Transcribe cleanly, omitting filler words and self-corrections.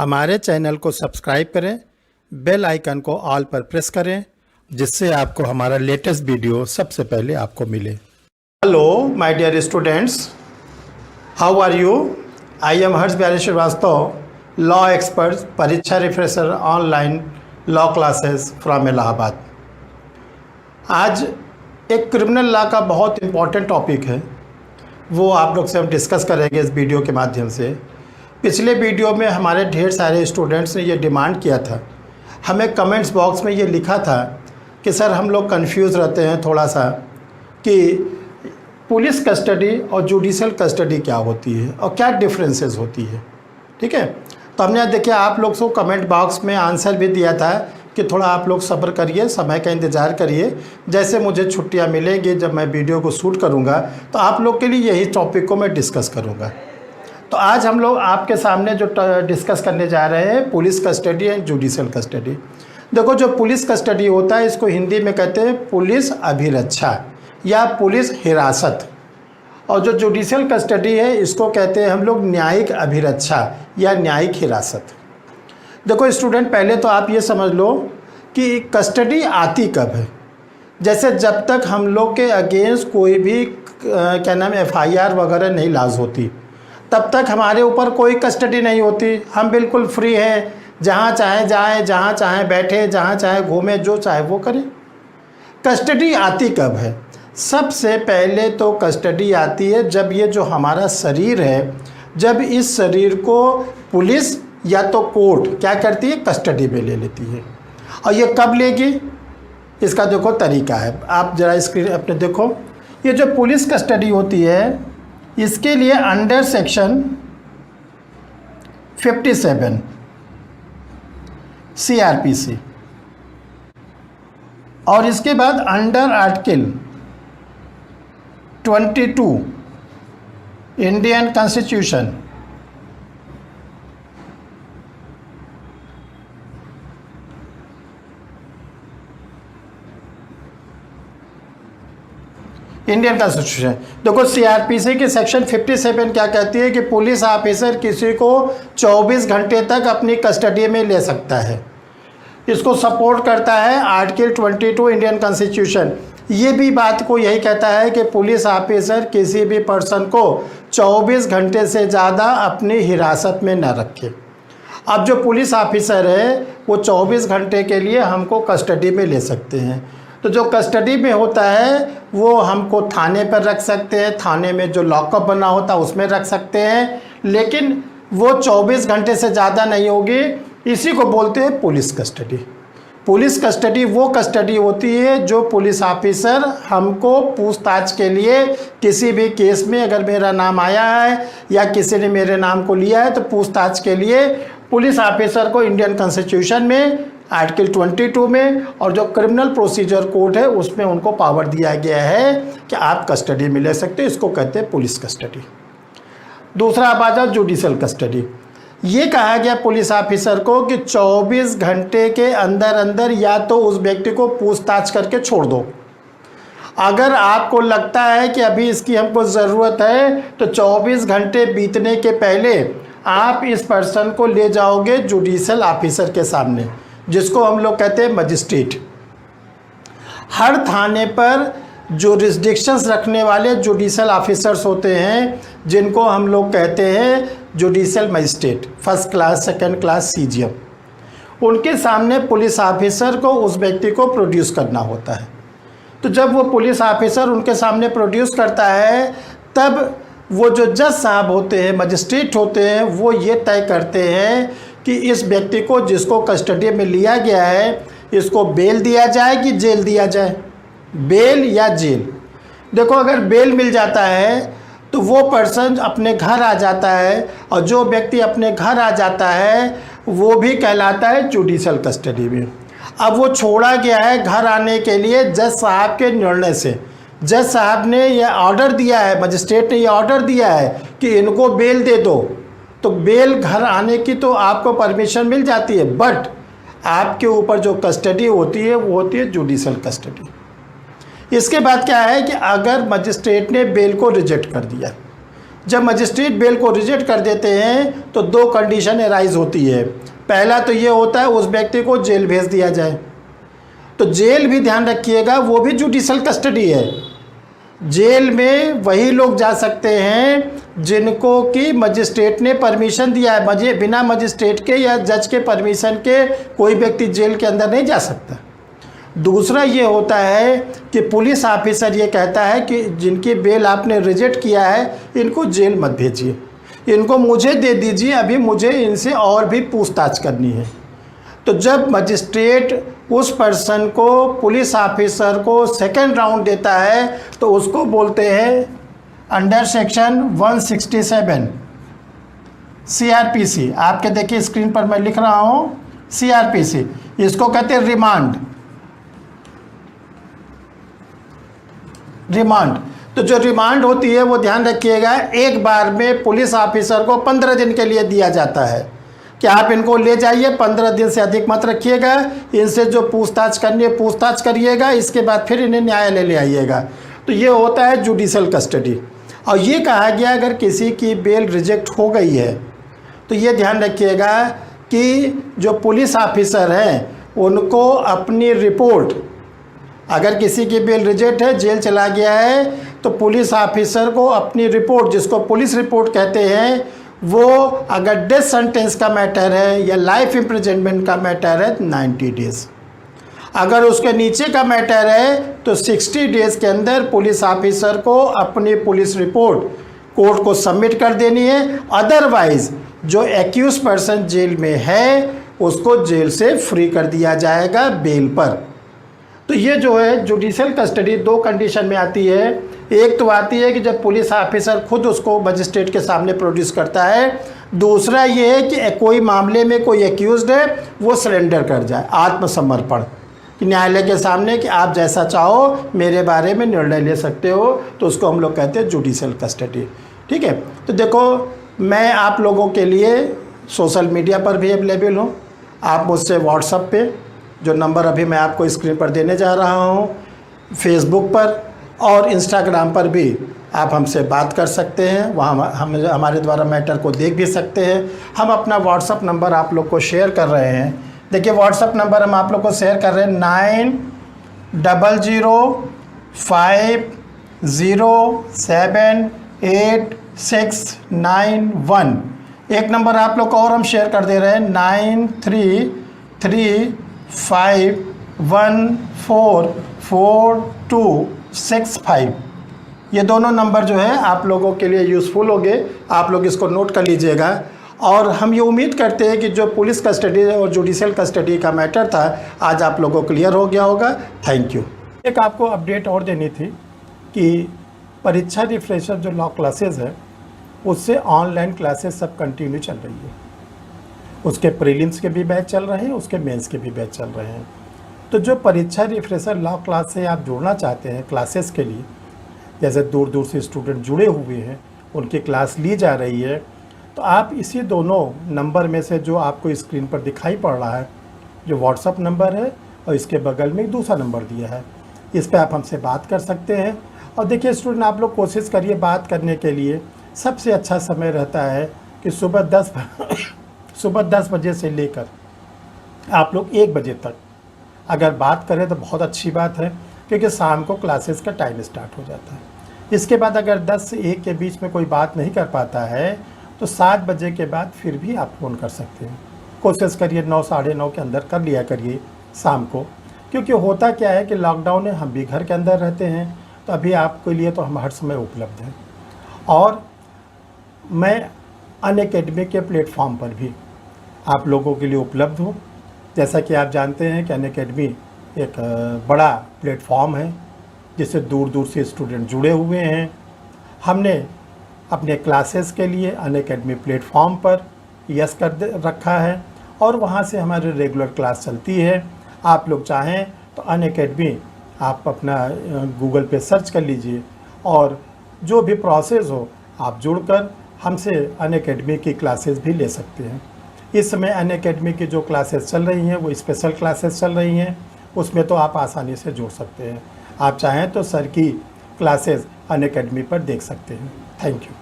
हमारे चैनल को सब्सक्राइब करें, बेल आइकन को ऑल पर प्रेस करें, जिससे आपको हमारा लेटेस्ट वीडियो सबसे पहले आपको मिले। Hello my dear students, how are you? I am Harsh Bihari Shrivastava, law expert, Pariksha refresher, online law classes from Allahabad. आज एक क्रिमिनल लॉ का बहुत इम्पॉर्टेंट टॉपिक है, वो आप लोग से हम डिस्कस करेंगे इस वीडियो के माध्यम से। पिछले वीडियो में हमारे ढेर सारे स्टूडेंट्स ने ये डिमांड किया था, हमें कमेंट्स बॉक्स में ये लिखा था कि सर हम लोग कंफ्यूज रहते हैं थोड़ा सा कि पुलिस कस्टडी और जुडिशियल कस्टडी क्या होती है और क्या डिफरेंसेस होती है। ठीक है, तो हमने देखिए आप लोग को कमेंट बॉक्स में आंसर भी दिया था कि थोड़ा आप लोग सब्र करिए, समय का इंतज़ार करिए। जैसे मुझे छुट्टियां मिलेगी, जब मैं वीडियो को शूट करूंगा तो आप लोग के लिए यही टॉपिक को मैं डिस्कस करूंगा। तो आज हम लोग आपके सामने जो डिस्कस करने जा रहे हैं police custody and judicial custody. देखो, जो पुलिस कस्टडी होता है इसको हिंदी में कहते हैं पुलिस अभिरक्षा या पुलिस हिरासत, और जो जुडिशियल कस्टडी है इसको कहते हैं हम लोग न्यायिक अभिरक्षा या न्यायिक हिरासत। देखो स्टूडेंट, पहले तो आप ये समझ लो कि कस्टडी आती कब है। जैसे जब तक हम लोग के अगेंस्ट कोई भी क्या नाम FIR वगैरह नहीं लाज होती, तब तक हमारे ऊपर कोई कस्टडी नहीं होती। हम बिल्कुल फ्री हैं, जहाँ चाहे जाएं, जहाँ चाहे बैठे, जहाँ चाहे घूमें, जो चाहे वो करें। कस्टडी आती कब है? सबसे पहले तो कस्टडी आती है जब ये जो हमारा शरीर है, जब इस शरीर को पुलिस या तो कोर्ट क्या करती है, कस्टडी में ले लेती है। और ये कब लेगी, इसका देखो तरीका है। आप जरा स्क्रीन अपने देखो, ये जो पुलिस कस्टडी होती है इसके लिए अंडर सेक्शन 57 CRPC और इसके बाद under article 22 Indian constitution, Indian constitution. देखो CRPC के सेक्शन 57 क्या कहती है कि पुलिस ऑफिसर किसी को 24 घंटे तक अपनी कस्टडी में ले सकता है। इसको सपोर्ट करता है आर्टिकल 22 इंडियन कॉन्स्टिट्यूशन। ये भी बात को यही कहता है कि पुलिस ऑफिसर किसी भी पर्सन को 24 घंटे से ज़्यादा अपनी हिरासत में न रखे। अब जो पुलिस ऑफिसर है वो 24 घंटे के लिए हमको कस्टडी में ले सकते हैं। तो जो कस्टडी में होता है वो हमको थाने पर रख सकते हैं, थाने में जो लॉकअप बना होता है उसमें रख सकते हैं, लेकिन वो 24 घंटे से ज़्यादा नहीं होगी। इसी को बोलते हैं पुलिस कस्टडी। पुलिस कस्टडी वो कस्टडी होती है जो पुलिस ऑफिसर हमको पूछताछ के लिए किसी भी केस में, अगर मेरा नाम आया है या किसी ने मेरे नाम को लिया है, तो पूछताछ के लिए पुलिस ऑफिसर को इंडियन कॉन्स्टिट्यूशन में आर्टिकल 22 में और जो क्रिमिनल प्रोसीजर कोड है उसमें उनको पावर दिया गया है कि आप कस्टडी में ले सकते हैं। इसको कहते हैं पुलिस कस्टडी। दूसरा अब आ जाओ जुडिशियल कस्टडी। ये कहा गया पुलिस ऑफिसर को कि 24 घंटे के अंदर अंदर या तो उस व्यक्ति को पूछताछ करके छोड़ दो। अगर आपको लगता है कि अभी इसकी हमको ज़रूरत है तो 24 घंटे बीतने के पहले आप इस पर्सन को ले जाओगे जुडिशियल ऑफिसर के सामने, जिसको हम लोग कहते हैं मजिस्ट्रेट। हर थाने पर जुरिस्डिक्शंस रखने वाले जुडिशियल ऑफिसर्स होते हैं, जिनको हम लोग कहते हैं judicial magistrate, first class, second class, CGM। उनके सामने पुलिस ऑफिसर को उस व्यक्ति को प्रोड्यूस करना होता है। तो जब वो पुलिस ऑफिसर उनके सामने प्रोड्यूस करता है, तब वो जो जज साहब होते हैं, मजिस्ट्रेट होते हैं, वो ये तय करते हैं कि इस व्यक्ति को जिसको कस्टडी में लिया गया है, इसको बेल दिया जाए कि जेल दिया जाए, बेल या जेल। देखो, अगर बेल मिल जाता है तो वो पर्सन अपने घर आ जाता है, और जो व्यक्ति अपने घर आ जाता है वो भी कहलाता है जुडिशियल कस्टडी में। अब वो छोड़ा गया है घर आने के लिए जज साहब के निर्णय से। जज साहब ने यह ऑर्डर दिया है, मजिस्ट्रेट ने यह ऑर्डर दिया है कि इनको बेल दे दो, तो बेल घर आने की तो आपको परमिशन मिल जाती है, बट आपके ऊपर जो कस्टडी होती है वो होती है जुडिशियल कस्टडी। इसके बाद क्या है कि अगर मजिस्ट्रेट ने बेल को रिजेक्ट कर दिया, जब मजिस्ट्रेट बेल को रिजेक्ट कर देते हैं तो दो कंडीशन अराइज होती है। पहला तो ये होता है उस व्यक्ति को जेल भेज दिया जाए। तो जेल भी ध्यान रखिएगा वो भी जुडिशल कस्टडी है। जेल में वही लोग जा सकते हैं जिनको कि मजिस्ट्रेट ने परमिशन दिया है। बिना मजिस्ट्रेट के या जज के परमिशन के कोई व्यक्ति जेल के अंदर नहीं जा सकता। दूसरा ये होता है कि पुलिस ऑफिसर ये कहता है कि जिनकी बेल आपने रिजेक्ट किया है इनको जेल मत भेजिए, इनको मुझे दे दीजिए, अभी मुझे इनसे और भी पूछताछ करनी है। तो जब मजिस्ट्रेट उस पर्सन को, पुलिस ऑफिसर को सेकंड राउंड देता है तो उसको बोलते हैं अंडर सेक्शन 167 CRPC। आपके देखिए स्क्रीन पर मैं लिख रहा हूँ CRPC, इसको कहते हैं रिमांड। तो जो रिमांड होती है वो ध्यान रखिएगा एक बार में पुलिस ऑफिसर को 15 दिन के लिए दिया जाता है कि आप इनको ले जाइए, 15 दिन से अधिक मत रखिएगा, इनसे जो पूछताछ करनी है पूछताछ करिएगा, इसके बाद फिर इन्हें न्यायालय ले आइएगा। तो ये होता है जुडिशल कस्टडी। और ये कहा गया अगर किसी की बेल रिजेक्ट हो गई है तो ये ध्यान रखिएगा कि जो पुलिस ऑफिसर हैं उनको अपनी रिपोर्ट, अगर किसी की बेल रिजेक्ट है, जेल चला गया है, तो पुलिस ऑफिसर को अपनी रिपोर्ट, जिसको पुलिस रिपोर्ट कहते हैं, वो अगर डेथ सेंटेंस का मैटर है या लाइफ इम्प्रिजनमेंट का मैटर है 90 डेज़, अगर उसके नीचे का मैटर है तो 60 डेज़ के अंदर पुलिस ऑफिसर को अपनी पुलिस रिपोर्ट कोर्ट को सबमिट कर देनी है। अदरवाइज़ जो एक्यूज पर्सन जेल में है उसको जेल से फ्री कर दिया जाएगा बेल पर। तो ये जो है जुडिशल कस्टडी दो कंडीशन में आती है। एक तो आती है कि जब पुलिस ऑफिसर खुद उसको मजिस्ट्रेट के सामने प्रोड्यूस करता है। दूसरा ये है कि कोई मामले में कोई एक्यूज्ड है वो सरेंडर कर जाए, आत्मसमर्पण, कि न्यायालय के सामने कि आप जैसा चाहो मेरे बारे में निर्णय ले सकते हो, तो उसको हम लोग कहते हैं जुडिशल कस्टडी। ठीक है, तो देखो मैं आप लोगों के लिए सोशल मीडिया पर भी अवेलेबल हूँ। आप मुझसे व्हाट्सएप पे, जो नंबर अभी मैं आपको स्क्रीन पर देने जा रहा हूँ, फेसबुक पर और इंस्टाग्राम पर भी आप हमसे बात कर सकते हैं। वहाँ हम हमारे द्वारा मैटर को देख भी सकते हैं। हम अपना व्हाट्सएप नंबर आप लोग को शेयर कर रहे हैं। देखिए व्हाट्सएप नंबर हम आप लोग को शेयर कर रहे हैं 9005078691। एक नंबर आप लोग को और हम शेयर कर दे रहे हैं 9335144265। ये दोनों नंबर जो है आप लोगों के लिए यूज़फुल होंगे, आप लोग इसको नोट कर लीजिएगा। और हम ये उम्मीद करते हैं कि जो पुलिस कस्टडी और जुडिशल कस्टडी का मैटर था आज आप लोगों को क्लियर हो गया होगा। Thank you. एक आपको अपडेट और देनी थी कि परीक्षा रिफ्रेशर जो लॉ क्लासेस है उससे ऑनलाइन क्लासेस सब कंटिन्यू चल रही है। उसके प्रीलिम्स के भी बैच चल रहे हैं, उसके मेंस के भी बैच चल रहे हैं। तो जो परीक्षा रिफ्रेशर लॉ क्लास से आप जुड़ना चाहते हैं क्लासेस के लिए, जैसे दूर दूर से स्टूडेंट जुड़े हुए हैं, उनकी क्लास ली जा रही है, तो आप इसी दोनों नंबर में से जो आपको स्क्रीन पर दिखाई पड़ रहा है, जो व्हाट्सएप नंबर है और इसके बगल में एक दूसरा नंबर दिया है, इस पर आप हमसे बात कर सकते हैं। और देखिए स्टूडेंट, आप लोग कोशिश करिए बात करने के लिए। सबसे अच्छा समय रहता है कि सुबह 10 बजे से लेकर आप लोग 1 बजे तक अगर बात करें तो बहुत अच्छी बात है, क्योंकि शाम को क्लासेस का टाइम स्टार्ट हो जाता है। इसके बाद अगर 10 से 1 के बीच में कोई बात नहीं कर पाता है तो 7 बजे के बाद फिर भी आप फ़ोन कर सकते हैं। कोशिश करिए 9 साढ़े 9 के अंदर कर लिया करिए शाम को, क्योंकि होता क्या है कि लॉकडाउन है, हम भी घर के अंदर रहते हैं, तो अभी आपके लिए तो हम हर समय उपलब्ध हैं। और मैं अनअकैडमी के प्लेटफॉर्म पर भी आप लोगों के लिए उपलब्ध हूँ। जैसा कि आप जानते हैं कि अनअकैडमी एक बड़ा प्लेटफॉर्म है जिससे दूर दूर से स्टूडेंट जुड़े हुए हैं। हमने अपने क्लासेस के लिए अनअकैडमी प्लेटफॉर्म पर यस कर रखा है और वहाँ से हमारी रेगुलर क्लास चलती है। आप लोग चाहें तो अनअकैडमी आप अपना गूगल पे सर्च कर लीजिए और जो भी प्रोसेस हो आप जुड़कर हमसे अनअकैडमी की क्लासेस भी ले सकते हैं। इस समय अनअकैडमी की जो क्लासेस चल रही हैं वो स्पेशल क्लासेस चल रही हैं, उसमें तो आप आसानी से जुड़ सकते हैं। आप चाहें तो सर की क्लासेस अनअकैडमी पर देख सकते हैं। Thank you.